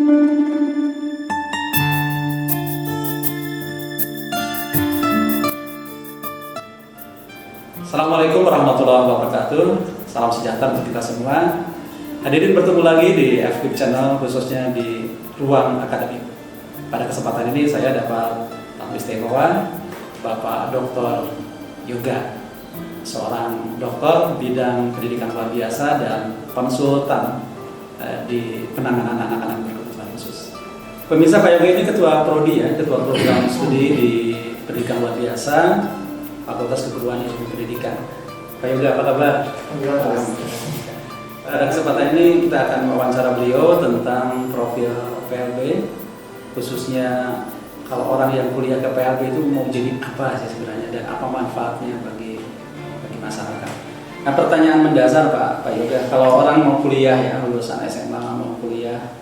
Assalamualaikum warahmatullahi wabarakatuh. Salam sejahtera untuk kita semua. Hadirin bertemu lagi di FKIP Channel, khususnya di Ruang Akademik. Pada kesempatan ini saya dapat tamu istimewa, Bapak Dr. Yoga, seorang dokter bidang pendidikan luar biasa dan konsultan di penanganan anak-anak berkebutuhan khusus. Pemirsa, Pak Yoga ini ketua prodi ya, ketua program studi di pendidikan luar biasa, Fakultas Keguruan Ilmu Pendidikan. Pak Yoga, apa kabar? Pada kesempatan ini kita akan mewawancara beliau tentang profil PLB, khususnya kalau orang yang kuliah ke PLB itu mau jadi apa sih sebenarnya dan apa manfaatnya bagi masyarakat. Nah, pertanyaan mendasar Pak Yoga, kalau orang mau kuliah ya, lulusan SMA mau kuliah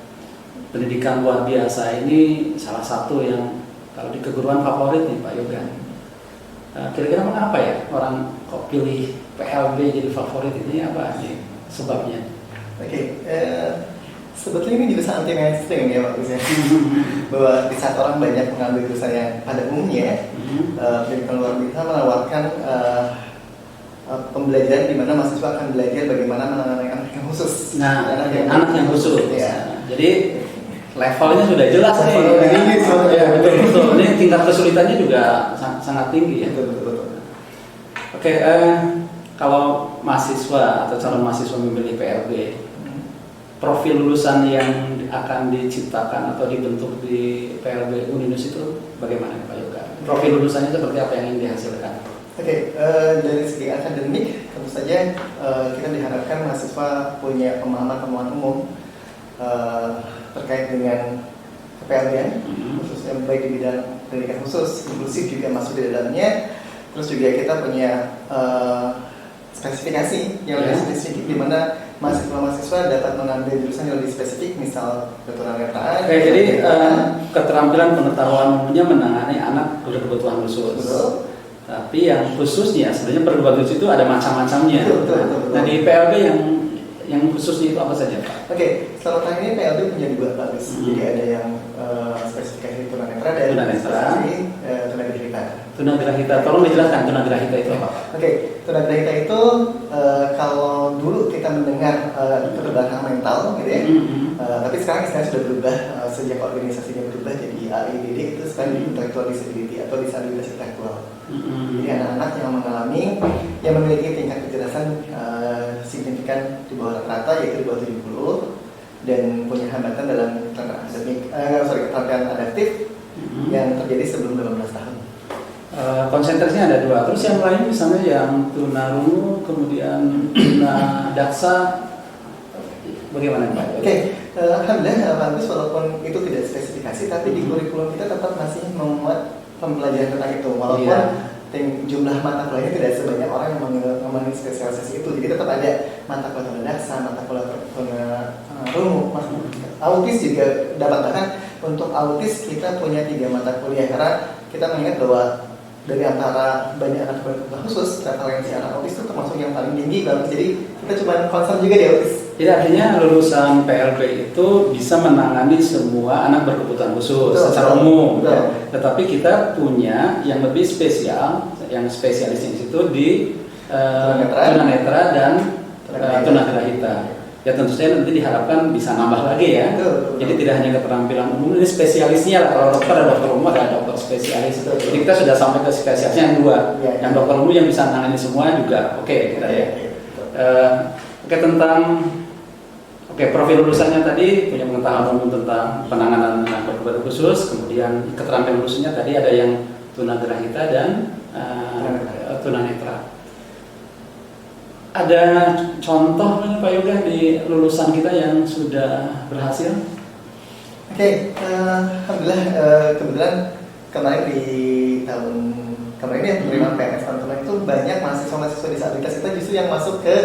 pendidikan luar biasa, ini salah satu yang kalau di keguruan favorit nih Pak Yoga. Kira-kira mengapa ya orang kok pilih PLB jadi favorit, ini apa sih sebabnya? Oke, sebetulnya ini juga sangat anti mainstream ya Pak Gus ya. Bahwa di saat orang banyak mengambil jurusan yang pada umumnya, pendidikan luar biasa menawarkan pembelajaran di mana mahasiswa akan belajar bagaimana menangani anak yang khusus. Nah, anak yang khusus. Ya. Jadi levelnya sudah jelas nih. Ya, betul. Ini tingkat kesulitannya juga sangat tinggi ya. Betul. Oke, kalau mahasiswa atau calon mahasiswa memilih PLB, profil lulusan yang akan diciptakan atau dibentuk di PLB Uninus itu bagaimana Pak Yoga? Profil lulusannya seperti apa yang ingin dihasilkan? Oke, dari segi akademik tentu saja kita diharapkan mahasiswa punya pemahaman umum terkait dengan PLB, khususnya baik di bidang pendidikan khusus, inklusif juga masuk di dalamnya. Terus juga kita punya spesifikasi yang lebih spesifik, di mana mahasiswa dapat mengambil jurusan yang lebih spesifik, misal keturunan. Jadi keterampilan pengetahuan umumnya menangani anak berkebutuhan khusus. Betul. Tapi yang khususnya sebenarnya berkebutuhan khusus itu ada macam-macamnya. Betul. Nah, di PLB yang khususnya itu apa saja Pak? Oke, selama tahun ini PLB punya dua bagus. Jadi ada yang spesifikasi tunanetra dan spesifikasi tunagrahita. Tunagrahita, tolong dijelaskan tunagrahita itu apa? Oke, tunagrahita itu kalau dulu kita mendengar keterbelakangan mental gitu ya, tapi sekarang sudah berubah sejak organisasinya berubah jadi AIDD, itu sekarang jadi intellectual disability atau disabilitas intelektual. Jadi anak-anak yang memiliki tingkat kecerdasan signifikan di bawah rata-rata, yaitu di bawah 70, dan punya hambatan dalam keterampilan adaptif yang terjadi sebelum 18 tahun. Konsentrasinya ada dua. Terus yang lain misalnya yang tunarungu, kemudian tunadaksa, bagaimana Pak? Oke, alhamdulillah bagus, walaupun itu tidak spesifikasi, tapi di kurikulum kita tetap masih memuat pembelajaran tentang itu, walaupun jumlah mata kuliahnya tidak sebanyak orang yang mengambil spesialisasi itu. Jadi tetap ada mata kuliah tunadaksa, mata kuliah tunarungu, autis juga dapat. Bahkan untuk autis kita punya 3 mata kuliah, karena kita mengingat bahwa dari antara banyak anak berkebutuhan khusus, prevalensi anak autis itu termasuk yang paling tinggi banget. Jadi kita cuma concern juga di autis. Jadi artinya lulusan PLB itu bisa menangani semua anak berkebutuhan khusus secara umum. Ya. Tetapi kita punya yang lebih spesial, yang spesialisnya itu di tunanetra dan tunagrahita. Ya tentu saja nanti diharapkan bisa nambah lagi ya. Jadi tidak hanya keterampilan umum, ini spesialisnya lah. Kalau dokter ada dokter umum, ada dokter spesialis. Jadi kita sudah sampai ke spesialisnya yang 2. Yang dokter umum yang bisa menangani semua juga. Oke, kita ya. Oke, profil lulusannya tadi punya pengetahuan umum tentang penanganan anak berkebutuhan khusus, kemudian keterampilan lulusannya tadi ada yang tunagrahita dan tunanetra. Ada contoh Pak Yoga di lulusan kita yang sudah berhasil? Oke, alhamdulillah kebetulan kemarin di tahun kemarin ya penerimaan PNS tahun kemarin itu banyak mahasiswa disabilitas kita justru yang masuk ke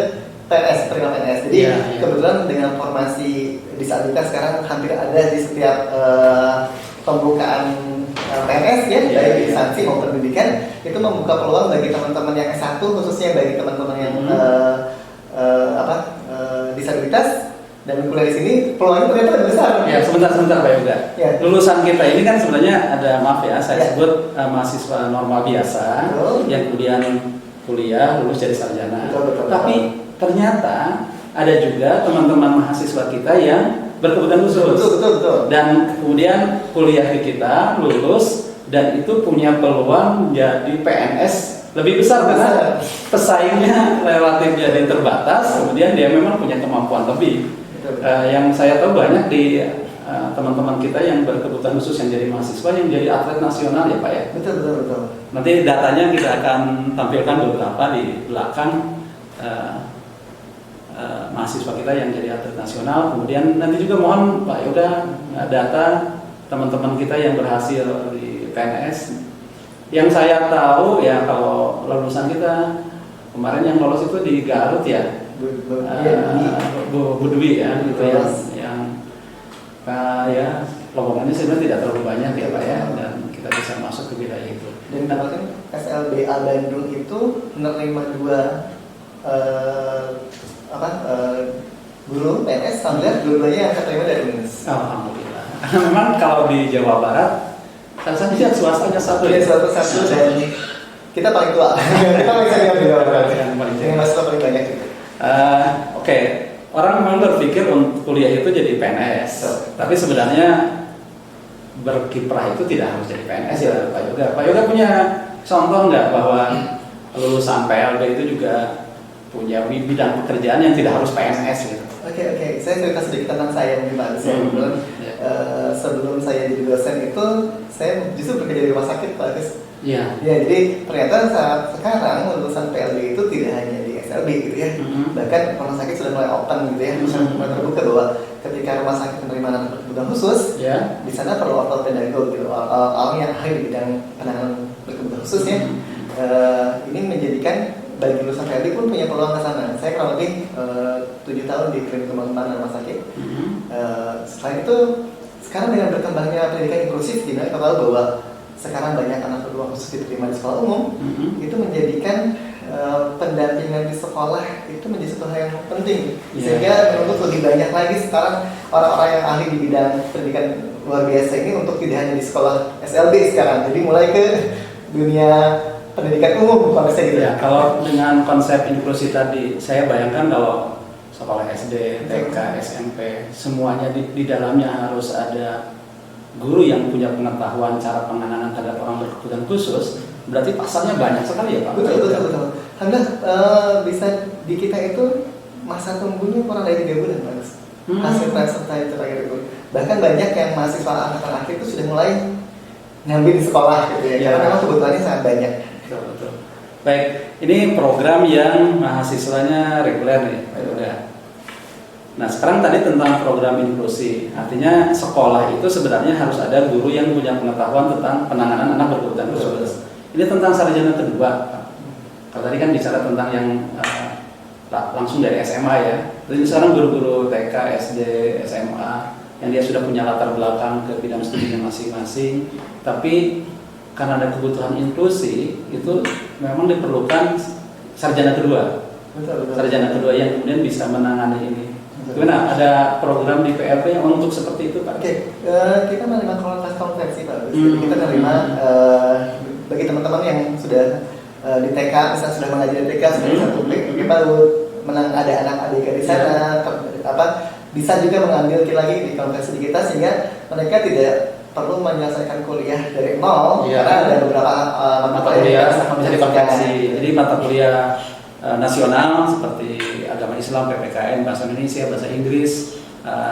PNS, terima PNS. Jadi kebetulan dengan formasi disabilitas sekarang hampir ada di setiap pembukaan PNS ya, baik di instansi maupun pendidikan, itu membuka peluang bagi teman-teman yang S1, khususnya bagi teman-teman yang disabilitas Dan kuliah di sini peluangnya ternyata lebih besar. Ya, sebentar Pak Yoga. Ya. Lulusan kita ini kan sebenarnya ada, maaf ya, saya Ya. sebut mahasiswa normal biasa yang kemudian kuliah lulus jadi sarjana. Betul. Tapi ternyata ada juga teman-teman mahasiswa kita yang berkebutuhan khusus. Betul. Dan kemudian kuliah di kita lulus dan itu punya peluang jadi PNS lebih besar karena pesaingnya relatif jadi terbatas. Kemudian dia memang punya kemampuan lebih. Yang saya tahu banyak di teman-teman kita yang berkebutuhan khusus yang jadi mahasiswa yang jadi atlet nasional ya Pak ya. Betul. Nanti datanya kita akan tampilkan beberapa di belakang mahasiswa kita yang jadi atlet nasional. Kemudian nanti juga mohon Pak Yoga data teman-teman kita yang berhasil di PNS. Yang saya tahu ya kalau lulusan kita kemarin yang lolos itu di Garut ya. Bu Dwi ya, gitu yang ya lowongannya sebenarnya tidak terlalu banyak ya Pak ya, dan kita bisa masuk ke wilayah itu. Dan bahkan SLBA Bandung itu menerima 2 guru PNS, alhamdulillah dua-duanya yang keterima dari UNES. Alhamdulillah. Karena memang kalau di Jawa Barat, saya lihat swastanya satu ya. Satu dan kita paling tua. Kita paling senior di Jawa Barat. Yang mahasiswa paling banyak juga. Oke. Orang memang berpikir untuk kuliah itu jadi PNS, tapi sebenarnya berkiprah itu tidak harus jadi PNS ya Pak Yoga. Pak Yoga punya contoh nggak bahwa lulusan PLB itu juga punya bidang pekerjaan yang tidak harus PNS gitu? Oke. Saya cerita sedikit tentang saya mungkin Pak Agus. Sebelum saya jadi dosen itu saya justru bekerja di rumah sakit Pak Agus. Iya. Ya, jadi ternyata saat sekarang lulusan PLB itu tidak hanya di SLB gitu ya. Bahkan rumah sakit sudah mulai open gitu ya, mulai terbuka bahwa ketika rumah sakit menerima anak berkebutuhan khusus, di sana perlu ortopedagog gitu, orang yang ahli di bidang penanganan berkebutuhan khusus ya. Ini menjadikan bagi lulusan PLB pun punya peluang ke sana. Saya kurang lebih 7 tahun di klinik pengembangan rumah sakit. Selain itu, sekarang dengan berkembangnya pendidikan inklusif, dimana kita tahu bahwa sekarang banyak anak berkebutuhan khusus diterima di sekolah umum, itu menjadikan pendampingan di sekolah itu menjadi satu hal yang penting, sehingga menuntut lebih banyak lagi sekarang orang-orang yang ahli di bidang pendidikan luar biasa ini untuk tidak hanya di sekolah SLB sekarang, jadi mulai ke dunia pendidikan umum konsepnya gitu. Ya, kalau dengan konsep inklusi tadi, saya bayangkan kalau sekolah SD, TK, SMP, semuanya di dalamnya harus ada guru yang punya pengetahuan cara penanganan terhadap orang berkebutuhan khusus, berarti pasarnya banyak sekali ya Pak? Betul. Alhamdulillah bisa di kita itu masa tunggunya kurang dari 3 bulan Pak. Hasil transfer itu terakhir itu. Bahkan banyak yang mahasiswa angkatan akhir itu sudah mulai ngambil di sekolah gitu ya. Karena memang kebutuhannya sangat banyak. Betul. Baik, ini program yang mahasiswanya reguler nih Pak Yoga. Nah sekarang tadi tentang program inklusi, artinya sekolah itu sebenarnya harus ada guru yang punya pengetahuan tentang penanganan anak berkebutuhan khusus. Ini tentang sarjana kedua. Kalau tadi kan bicara tentang yang langsung dari SMA ya. Jadi sekarang guru-guru TK, SD, SMA yang dia sudah punya latar belakang ke bidang studinya masing-masing. Tapi karena ada kebutuhan inklusi itu memang diperlukan sarjana kedua. Sarjana kedua yang kemudian bisa menangani ini. Gimana? Ada program di PLP yang untuk seperti itu Pak? Oke, kita menerima kelas konversi Pak. Jadi kita menerima bagi teman-teman yang sudah di TK, misalnya sudah mengajar di TK, sudah di satu kita baru ada anak ABK di sana, bisa juga mengambil lagi di konversi di kita sehingga mereka tidak perlu menyelesaikan kuliah dari nol karena ada beberapa mata kuliah bisa dikonversi. Jadi mata kuliah nasional seperti agama Islam, PPKN, bahasa Indonesia, bahasa Inggris,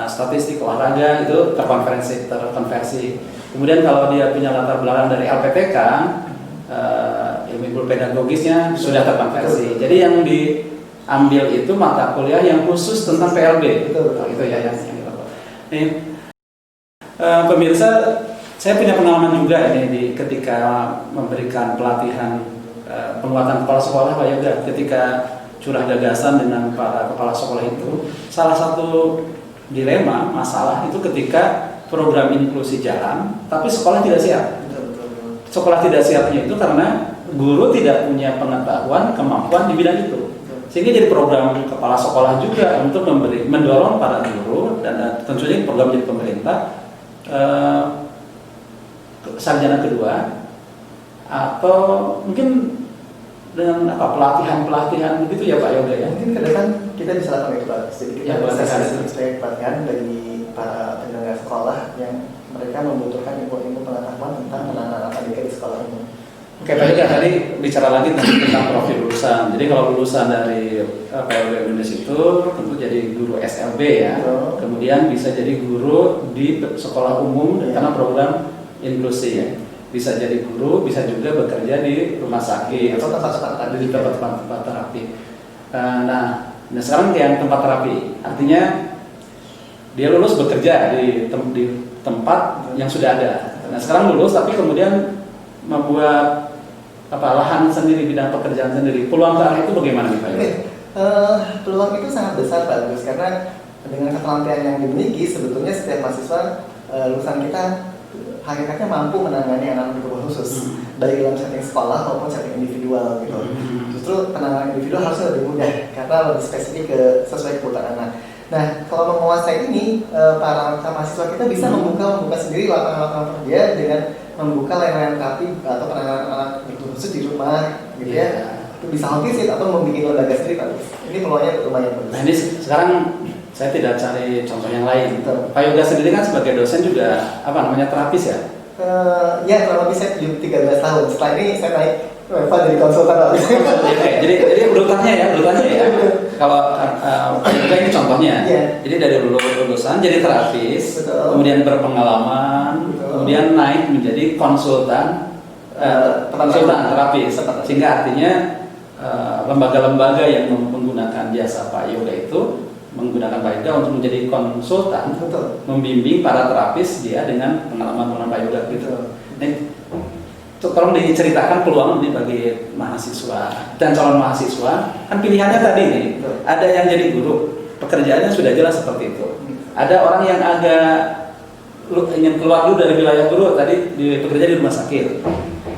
statistik, olahraga itu terkonversi. Kemudian kalau dia punya latar belakang dari LPTK, ilmu pedagogisnya sudah terkonversi. Jadi yang diambil itu mata kuliah yang khusus tentang PLB. Itu ya yang dilakukan. Nih, pemirsa, saya punya pengalaman juga ini ketika memberikan pelatihan penguatan kepala sekolah Pak Yoga, ketika curah gagasan dengan para kepala sekolah itu, salah satu dilema masalah itu ketika program inklusi jalan, tapi sekolah tidak siap. Sekolah tidak siapnya itu karena guru tidak punya pengetahuan, kemampuan di bidang itu, Sehingga jadi program kepala sekolah juga untuk mendorong para guru dan tentunya program dari pemerintah sarjana kedua atau mungkin dengan pelatihan begitu ya Pak Yoga ya. Mungkin ke depan kita bisa lakukan itu Pak. Jadi kita Ya, bisa pelatihan. kasih pelatihan bagi para penyelenggara sekolah yang mereka membutuhkan ilmu pengetahuan tentang penanganan ABK di sekolah ini. Oke Pak Yoga, tadi bicara lagi tentang profil lulusan. Jadi kalau lulusan dari PLB Indonesia itu tentu jadi guru SLB ya. Betul. Kemudian bisa jadi guru di sekolah umum karena program inklusi ya. Bisa jadi guru, bisa juga bekerja di rumah sakit Atau tempat-tempat terapi. di tempat-tempat terapi. Nah sekarang yang tempat terapi, artinya dia lulus bekerja di tempat yang sudah ada. Nah sekarang lulus tapi kemudian membuat lahan sendiri, bidang pekerjaan sendiri. Peluang ke arah itu bagaimana nih Pak? Oke, peluang itu sangat besar Pak Agus karena dengan keterampilan yang dimiliki sebetulnya setiap mahasiswa lulusan kita hakikatnya mampu menangani anak-anak berkebutuhan khusus baik dalam setting sekolah maupun setting individual gitu. Justru penanganan individual harusnya lebih mudah karena lebih spesifik sesuai kebutuhan anak. Nah, kalau menguasai ini para mahasiswa kita bisa membuka sendiri lapangan-lapangan kerja dengan membuka layanan terapi atau penanganan anak berkebutuhan khusus di rumah gitu ya. Itu bisa home visit atau membuat lembaga sendiri Pak. Ini peluangnya lumayan bagus. Nah ini sekarang saya tidak cari contoh yang lain. Betul. Pak Yoga sendiri kan sebagai dosen juga terapis ya? Ya kurang lebih saya 13 tahun. Setelah ini saya naik level jadi konsultan. jadi urutannya ya. Kalau Pak Yoga ini contohnya. Iya. Jadi dari lulusan jadi terapis, Betul. kemudian berpengalaman, Betul. kemudian naik menjadi konsultan terapis. Sehingga artinya lembaga-lembaga yang menggunakan jasa Pak Yoga itu menggunakan Pak Yoga untuk menjadi konsultan, Betul. membimbing para terapis dia dengan pengalaman Pak Yoga gitu. Tolong diceritakan peluang ini bagi mahasiswa dan calon mahasiswa. Kan pilihannya tadi nih, ada yang jadi guru, pekerjaannya sudah jelas seperti itu. Ada orang yang agak ingin keluar dulu dari wilayah guru, tadi bekerja di rumah sakit.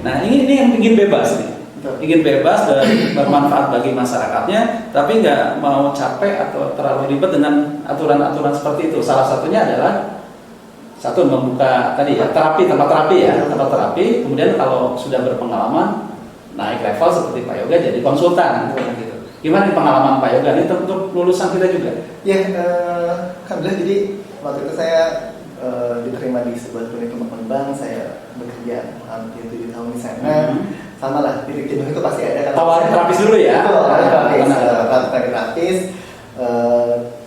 Nah ini yang ingin bebas nih. Ingin bebas dan bermanfaat bagi masyarakatnya, tapi nggak mau capek atau terlalu ribet dengan aturan-aturan seperti itu. Salah satunya adalah satu membuka tadi ya tempat terapi. Kemudian kalau sudah berpengalaman naik level seperti Pak Yoga jadi konsultan gitu. Gimana nih pengalaman Pak Yoga ini untuk lulusan kita juga? Ya, alhamdulillah jadi waktu itu saya diterima di sebuah klinik bank, saya bekerja hampir 7 tahun di sana. Sama lah, di jenuh itu pasti ada kan. Tawarin terapis dulu ya. Terapis.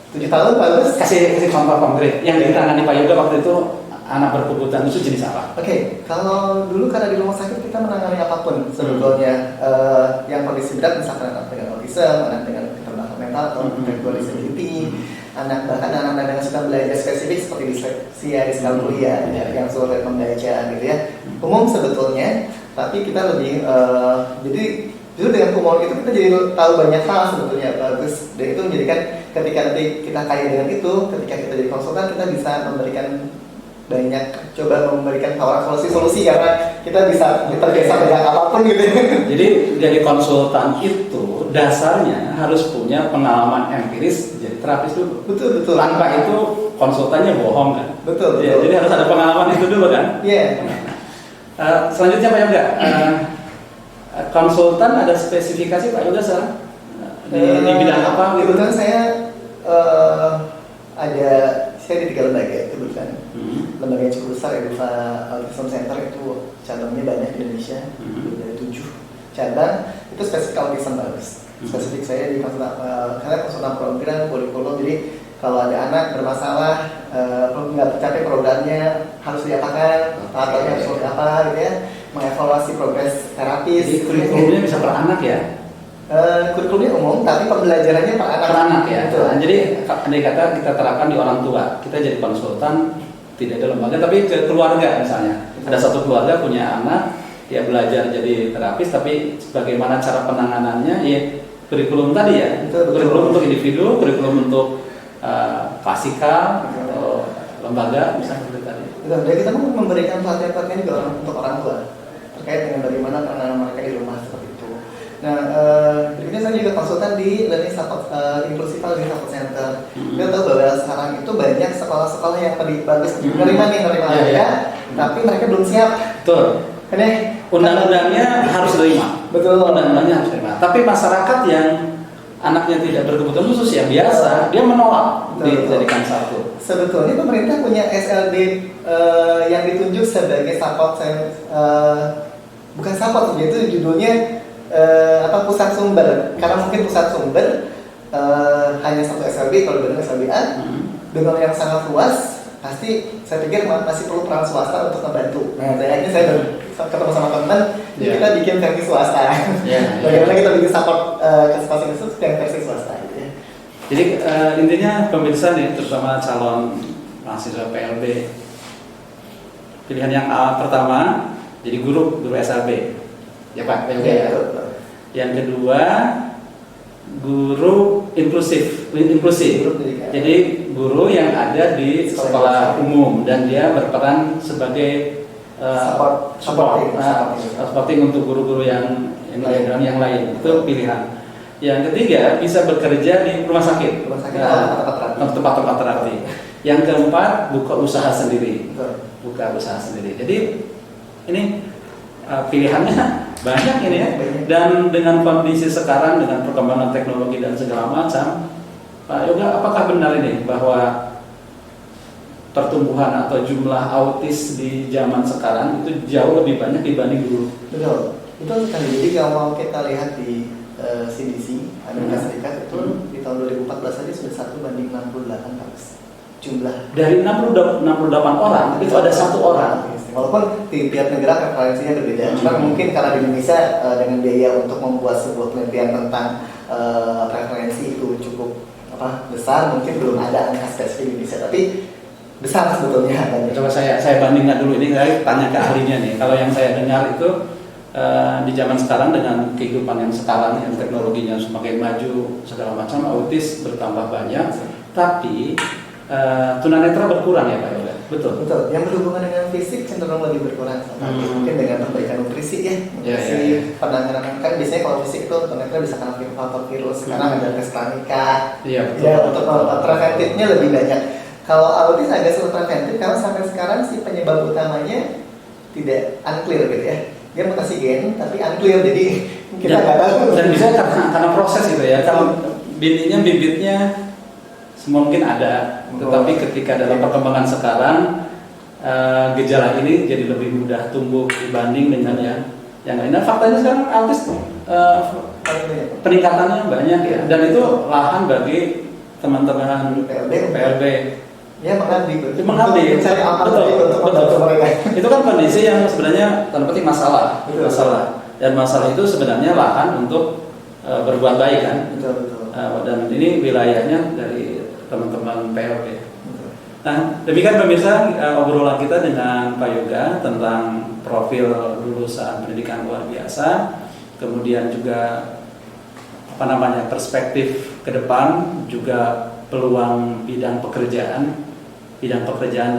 7 tahun bagus. Kasih contoh konkret yang ditangani Pak Yoga waktu itu anak berkebutuhan khusus jenis apa? Oke, kalau dulu karena di rumah sakit kita menangani apapun sebetulnya yang kondisi berat misalkan anak dengan autism, anak dengan keterbelakangan mental atau intellectual disability, bahkan anak-anak yang suka belajar spesifik seperti disleksia di skala kuliah yang sulit membaca gitu ya. Umum sebetulnya, tapi kita lebih jadi justru dengan kumul itu kita jadi tahu banyak hal sebetulnya bagus, dan itu menjadikan ketika nanti kita kaya dengan itu, ketika kita jadi konsultan kita bisa memberikan tawaran solusi karena kita bisa terbiasa dengan apapun gitu. Jadi jadi konsultan itu dasarnya harus punya pengalaman empiris jadi terapis dulu. Betul. Tanpa itu konsultannya bohong kan. Betul. Ya, jadi harus ada pengalaman itu dulu kan. Iya. Selanjutnya Pak Yoga, konsultan ada spesifikasi Pak Yoga sekarang di bidang apa? Kebetulan saya saya di 3 lembaga kebetulan. Lembaga yang cukup besar ya, Autism Center itu cabangnya banyak di Indonesia, dari 7 cabang. Itu spesifik autism bagus. Spesifik saya di konsultan program, kurikulum. Jadi kalau ada anak bermasalah, nggak tercapai programnya harus diapakan, ataunya harus seperti apa gitu ya, mengevaluasi progres terapis. Jadi kurikulumnya bisa per anak ya? Kurikulumnya umum, tapi pembelajarannya per anak. Per anak ya. Betul. Nah, jadi andai kata kita terapkan di orang tua, kita jadi konsultan tidak ada lembaga, tapi ke keluarga misalnya. Ada satu keluarga punya anak, dia belajar jadi terapis, tapi bagaimana cara penanganannya? Ya kurikulum tadi ya. Betul. Kurikulum untuk individu, kurikulum untuk klasikal atau lembaga misalnya seperti tadi. Betul. Jadi kita memberikan pelatihan-pelatihan juga untuk orang tua terkait dengan bagaimana penanganan mereka di rumah seperti itu. Nah, berikutnya saya juga konsultan di Learning Support, Inclusive Learning Support Center. Kita tahu bahwa sekarang itu banyak sekolah-sekolah yang bagus nerima Iya. tapi mereka belum siap. Betul. Kan ya? Undang-undangnya harus terima. Betul. Undang-undangnya harus terima. Tapi masyarakat yang anaknya tidak berkebutuhan khusus yang biasa, dia menolak dijadikan satu. Sebetulnya pemerintah punya SLD yang ditunjuk sebagai support, bukan support, itu judulnya pusat sumber. Karena mungkin pusat sumber hanya satu SLB, kalau benar SLBA dengan yang sangat luas, pasti saya pikir masih perlu peran swasta untuk membantu. Nah, ini saya ketemu sama teman, kita bikin versi swasta. Bagaimana kita bikin support kesempatan itu yang versi swasta. Gitu ya. Jadi intinya pemirsa nih, terutama calon mahasiswa PLB, pilihan yang pertama jadi guru SLB, ya Pak. Yang kedua guru inklusi. Jadi guru yang ada di sekolah umum dan dia berperan sebagai supporting untuk guru-guru yang lain. Itu pilihan. Yang ketiga bisa bekerja di rumah sakit, tempat-tempat terapi. Yang keempat buka usaha sendiri. Jadi ini pilihannya banyak ini ya. Dan dengan kondisi sekarang dengan perkembangan teknologi dan segala macam, Pak Yoga, apakah benar ini bahwa pertumbuhan atau jumlah autis di zaman sekarang itu jauh lebih banyak dibanding dulu? Betul sekali. Jadi kalau kita lihat di CDC Amerika Serikat itu di tahun 2014 saja sudah 1:68 jumlah. Dari 68 orang itu ada 1 orang. Walaupun di tiap negara prevalensinya berbeda. Cuma mungkin karena di Indonesia dengan biaya untuk membuat sebuah penelitian tentang prevalensi itu cukup besar, mungkin belum ada angka spesifik di Indonesia, tapi besar sebetulnya. Coba saya bandingkan dulu, ini saya tanya ke ahlinya nih. Kalau yang saya dengar itu di zaman sekarang dengan kehidupan yang sekarang yang teknologinya semakin maju segala macam, autis bertambah banyak, tapi tunanetra berkurang ya Pak Yoga? Betul. Yang berhubungan dengan fisik cenderung lebih berkurang. Mungkin dengan perbaikan nutrisi ya. Penanganan kan biasanya kalau fisik itu tunanetra bisa kena faktor virus. Sekarang ada tes klinika. Untuk preventifnya lebih banyak. Kalau autis agak sulit preventif karena sampai sekarang si penyebab utamanya tidak unclear gitu ya. Dia mutasi gen tapi unclear, jadi kita nggak tahu. Dan bisa karena proses gitu ya. Kalau bibitnya semua mungkin ada, tetapi ketika dalam perkembangan sekarang gejala ini jadi lebih mudah tumbuh dibanding dengan yang lain. Dan faktanya sekarang autis peningkatannya banyak ya, dan itu lahan bagi teman-teman PLB. Ya mengabdi, mencari betul. Itu kan kondisi yang sebenarnya tanda petik masalah. Dan masalah itu sebenarnya lahan untuk berbuat baik kan. Dan ini wilayahnya dari teman-teman PLB. Nah, demikian pemirsa obrolan kita dengan Pak Yoga tentang profil lulusan pendidikan luar biasa, kemudian juga perspektif ke depan, juga peluang bidang pekerjaan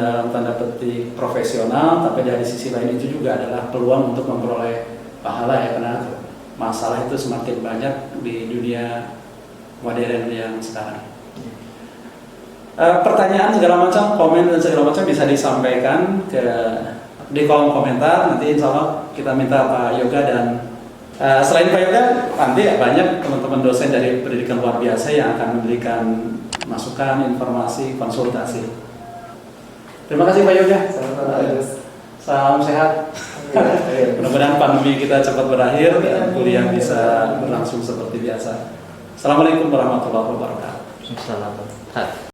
dalam tanda petik profesional, tapi dari sisi lain itu juga adalah peluang untuk memperoleh pahala ya, karena masalah itu semakin banyak di dunia modern yang sekarang. Pertanyaan segala macam, komen dan segala macam bisa disampaikan di kolom komentar. Nanti insya Allah kita minta Pak Yoga, dan selain Pak Yoga nanti banyak teman-teman dosen dari pendidikan luar biasa yang akan memberikan masukan, informasi, konsultasi. Terima kasih Pak Yoga. Salam sehat. Mudah-mudahan pandemi kita cepat berakhir dan kuliah bisa berlangsung seperti biasa. Assalamualaikum warahmatullahi wabarakatuh. Assalamualaikum.